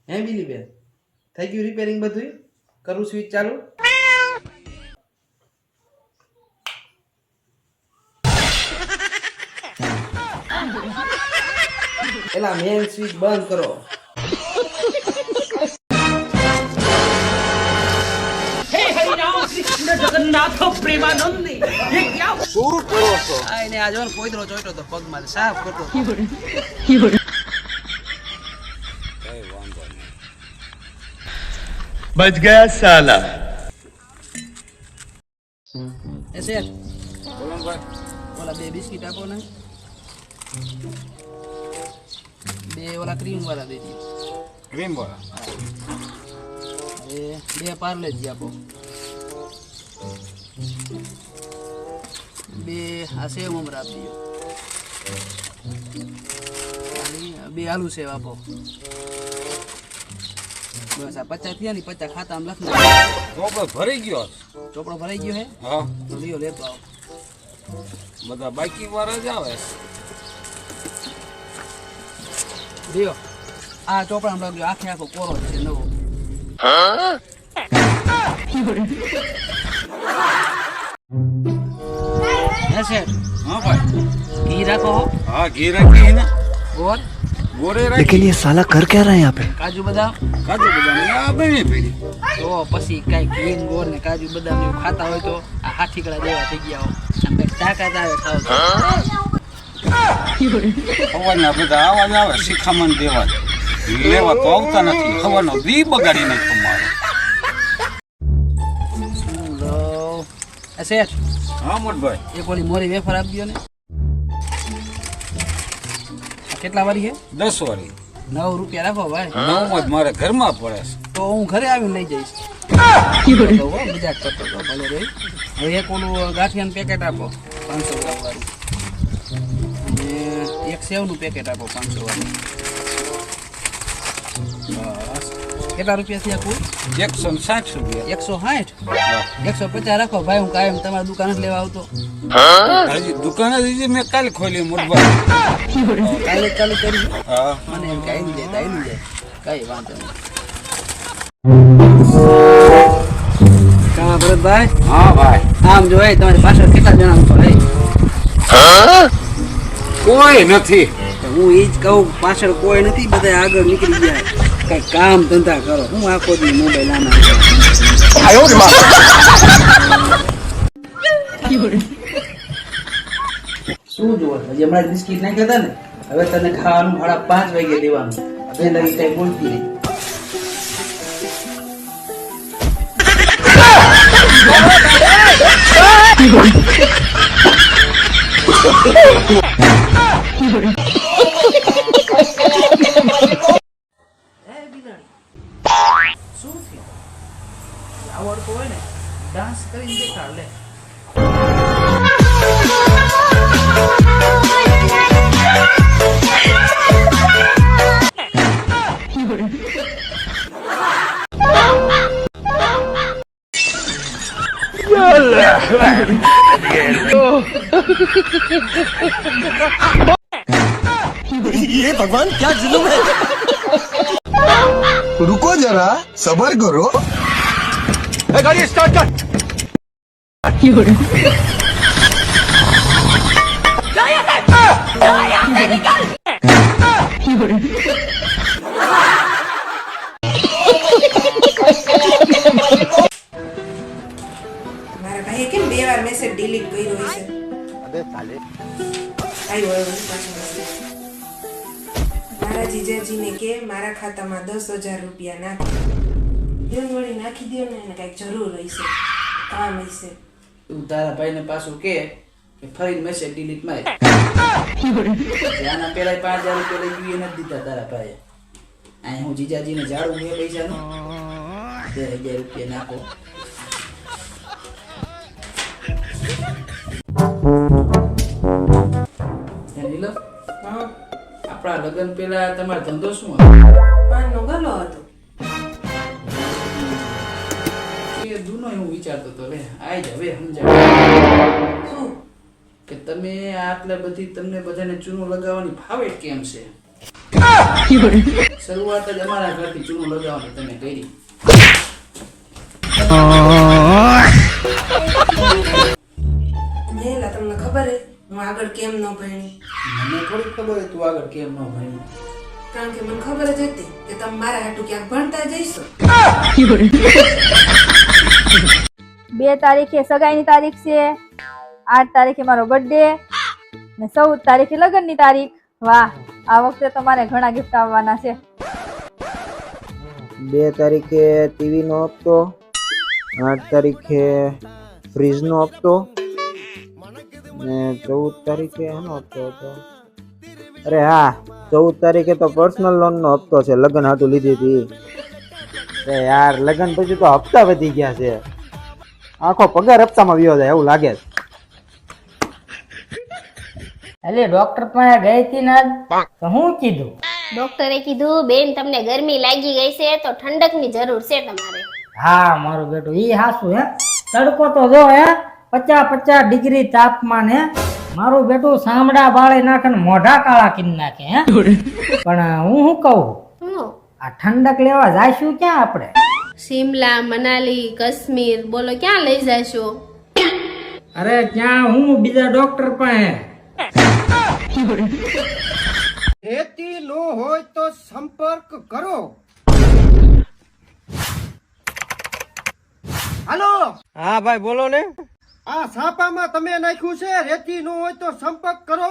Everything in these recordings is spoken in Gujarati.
હે બીલી બેન થઈ ગયું રિપેરિંગ બધું કરું સ્વિચ ચાલુ એલા મેન સ્વિચ બંધ કરો हे हरिनाम कृष्ण जगन्नाथ प्रेमानंदी ये क्या શું કરો છો આ એને આ જોન પોઈતરો ચોઈટો તો પગમાં સાફ કરતો કઈ વાંધો નહીં बच गया साला એ શેઠ બોલો ને ભાઈ ઓલા બે બિસ્કિટ આપો ને બે ઓલા ક્રીમ વાળા દે દીધો ક્રીમ વાળા હવે બે પાર્લેજી આપો બે આ સેવ મમરા આપી દો બે આલુ સેવ આપો બસ આ 50 થયા ને 50 ખાતામાં લખ નાખો ચોપડો ભરી ગયો ચોપડો ભરાઈ ગયો હે હા તો લ્યો લેતો આવો બધા બાકી વાળા જ આવે લ્યો આ ચોપડામાં લાગ્યો આખે આખો કોરો છે નવો હે શેઠ હા ભાઈ ઘી રાખો હો હા ઘી રાખી ને ગોળ ગોરે રાખી लेकिन ये साला कर क्या रहा है यहाँ पे કાજુ બદામ કાજુ બદામ આ બની પડી તો પછી કઈ ઘી ને ગોળ ને કાજુ બદામ એવું ખાતા હોય તો આ હાથીકડા જેવા થઈ ગયા હો આમ કઈક તાકાત આવે ખાવ તો હવાના બધા આવાજ આવે શિખામણ દેવા લેવા તો આવતા નથી હવાનો દી બગાડી નાખ્યો મારો લો એ શેઠ હા મોટભાઈ એક ઓલી મોરી વેફર આપી દો ને આ કેટલા વાળી છે 10 વાળી 9 રૂપિયા રાખો ભાઈ નવ જ મારે ઘરમાં પડે છે તો હું ઘરે આવીને લઈ જઈશ તો હો, મજાક કરતો તો ભલે રે હવે એક ઓલું ગાંઠિયાનું પેકેટ આપો 500 ગ્રામ વાળું અને એક સેવનું પેકેટ આપો 500 વાળું બસ કેટલા રૂપિયા થયા કુલ 160 રૂપિયા 160 હા. 150 રાખો ભાઈ હું કાયમ તમારી દુકાન જ લેવા આવતો હજી દુકાન જ હજી મેં કાલે ખોલી મોટભાઈ કાલે જ ચાલુ કરી હા મને એમ કે આવી જાય કઈ વાંધો નહીં કા ભરતભાઈ હા ભાઈ આમ જો એ તમારી પાછળ કેટલા જણા ઉભા રહે કોઈ નથી હું એ જ કહું પાછળ કોઈ નથી બધા આગળ નીકળી ગયા કઈ કામ ધંધા કરો હું આખો દી મોબાઈલ આના શું જોવો હજી હમણાં બિસ્કિટ નાખ્યા હતા ને હવે તને ખાવાનું ભાડા 5 વાગે દેવાનું બે લગી કઈ બોલતી નહીં શું થયું આવડતું હોય ને ડાન્સ કરીને દેખાડ લે ये भगवान क्या जुल्म है रुको जरा सबर करो गाड़ी स्टार्ट कर મારા ભાઈએ કેમ 2 વાર મેસેજ ડિલીટ કર્યો હશે આવ્યો પાછો મેસેજ મારા જીજાજીને કે મારા ખાતામાં 10,000 રૂપિયા નાખો દેવ વળી નાખી દો ને એને કઈક જરૂર હશે કામ હશે તું તારા ભાઈને પાછું કે ફરી મેસેજ ડિલીટ માર આના પેલા 5,000 રૂપિયા લઈ ગયું નથી દીધા તારા ભાઈએ અહીંયા હું જીજાજીને જાડું બે પૈસાનું 10,000 રૂપિયા નાખો નીલમ હા આપણા લગ્ન પહેલા તમારો ધંધો શું હતો પાનનો ગલો હતો એ દૂનો હું વિચારતો તો લે આઈ જ હવે સમજાવ શું કે તમે આટલા બધી તમને બધાને ચૂનો લગાવવાની ફાવે કેમ છે શરૂઆત જ અમારા ઘરથી ચૂનું લગાવવાની તમે કરી. નેલા તમને ખબર હે હું આગળ કેમ ન ભણી? મને થોડી ખબર હોય તું આગળ કેમ ન ભણી. કારણ કે મને ખબર જ હતી કે તમે મારા હાટુ ક્યાંક ભણતા જઈશો. 2 તારીખે સગાઈની તારીખ છે, 8 તારીખે મારો બર્થડે ને 14 તારીખે લગ્નની તારીખ. વાહ, આ વખતે તો મારે ઘણા ગિફ્ટ આવવાના છે. 2 તારીખે ટીવી નો હપ્તો, 8 તારીખે ફ્રીજ નો હપ્તો ને 14 તારીખે એનો હપ્તો હતો. અરે હા, 14 તારીખે તો પર્સનલ લોન નો હપ્તો છે, લગ્ન હાટું લીધી હતી. અરે યાર, લગ્ન પછી તો હપ્તા વધી ગયા છે. આખો પગાર હપ્તામાં વયો જાય એવું લાગે છે. એટલે ડોક્ટર પાસે ગઈ હતી ને તો હું કીધું? ડોક્ટરે કીધું બેન તમને ગરમી લાગી ગઈ છે તો ઠંડકની જરૂર છે તમારે. હા મારું બેટું ઈ હાસુ હે. તડકો તો જો હે 50 ડિગ્રી તાપમાન હે. મારું બેટું સામડા બાળી નાખે ને મોઢા કાળા કરી નાખે હે. પણ હું શું કહું, આ ઠંડક લેવા જાશું ક્યાં આપણે? શિમલા, મનાલી, કાશ્મીર, બોલો ક્યાં લઈ જાશો? અરે ક્યાં, હું બીજા ડોક્ટર પાસે. રેતી નો હોય તો સંપર્ક કરો. હાલો. હા ભાઈ બોલો ને. આ છાપામાં તમે નાખ્યું છે રેતી નો હોય તો સંપર્ક કરો.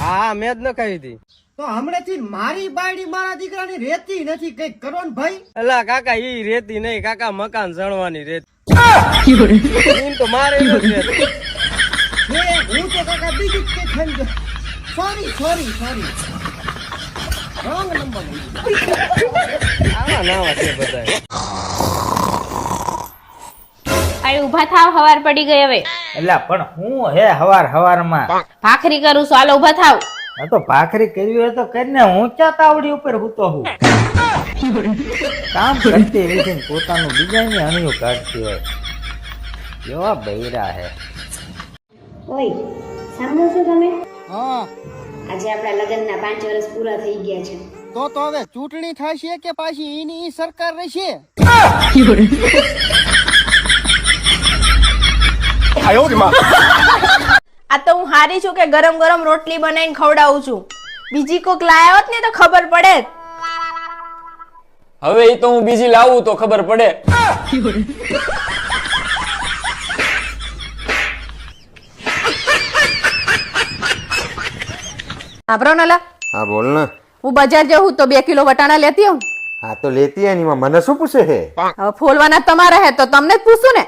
હા મેં જ નખાવી હતી. તો હમણાંથી મારી બાયડી મારા દીકરાની રેતી નથી, કઈક કરો ને ભાઈ. અલા કાકા ઈ રેતી નહીં કાકા, મકાન સણવાની રેતી. તો મારે હું તો કાકા બીજું કઈ થઈ ગયો. Sorry wrong number. આવા નાવા છે બધા. આ ઊભા થાવ, હવાર પડી ગઈ હવે. એટલે પણ હું હે હવારમાં ભાખરી કરું છું, હાલો ઊભા થાવ. આ તો ભાખરી કરવી હોય તો કરીને ઊંચા તાવડી ઉપર હૂતો હું. કામ કરતી એવી છે ને પોતાનું બીજાની અણિયું કાઢતી હોય. કેવા બૈરા હે. ઓય સાંભળો છો તમે? હા. આજે આપણા લગ્નના 5 વર્ષ પૂરા થઈ ગયા છે. તો હવે ચૂંટણી થશે કે પાછી એની સરકાર રહેશે? આ તો હું હારી છું કે ગરમ ગરમ રોટલી બનાવીને ખવડાવું છું. બીજી કોક લાયા હોત ને તો ખબર પડે. હવે ઈ તો હું બીજી લાવું તો ખબર પડે. સાંભળો નલા. હા બોલ ને. હું બજાર જાઉં તો 2 કિલો વટાણા લેતી આવું. હા તો લેતી આની માં મને શું પૂછે હે? હવે ફોલવાના તમારા હે તો તમને જ પૂછું ને.